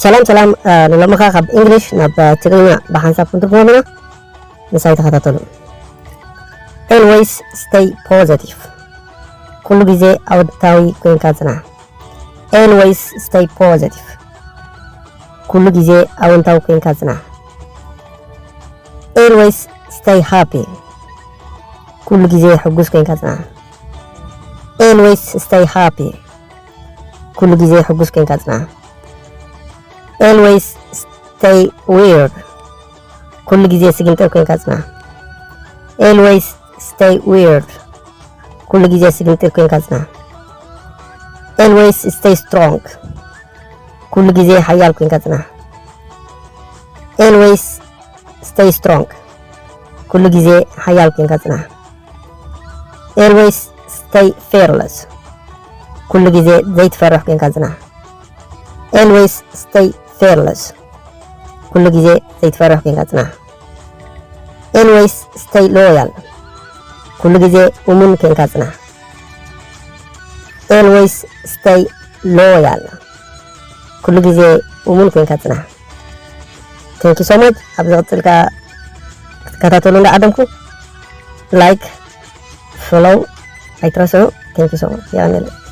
ሰላም ንሎምኻ ካብ እንግሊሽ ናብ ትግርኛ ብሓንሳብ ክንትርጉመና ንሳይ ተኸታተሉ። always stay positive ኩሉ ግዜ ኣወንታዊ ኮይንካ ጽናዕ። always stay positive ኩሉ ግዜ ኣወንታዊ ኮይንካ ጽናዕ። always stay happy ኩሉ ግዜ ሕጉስ ኮይንካ ጽናዕ። always stay happy ኩሉ ግዜ ሕጉስ ኮይንካ ጽናዕ። always stay weird ኩሉ ግዜ ስግንጥር ኮይንካ ጽናዕ። always stay weird ኩሉ ግዜ ስግንጥር ኮይንካ ጽናዕ። always stay strong ኩሉ ግዜ ሓያል ኮይንካ ጽናዕ። always stay strong ኩሉ ግዜ ሓያል ኮይንካ ጽናዕ። always stay fearless ኩሉ ግዜ ዘይትፈርሕ ኮይንካ ጽናዕ። always stay fearless ኩሉ ግዜ ዘይትፈርሕ ኮይንካ ጽናዕ። always stay loyal ኩሉ ግዜ እሙን ኮይንካ ጽናዕ። always stay loyal ኩሉ ግዜ እሙን ኮይንካ ጽናዕ። thank you so much ኣብ ዝቕፅልካ ክትከታተሉ እንዳዓደምኩ ላይክ ፎሎው ኣይትረስዑ። thank you so much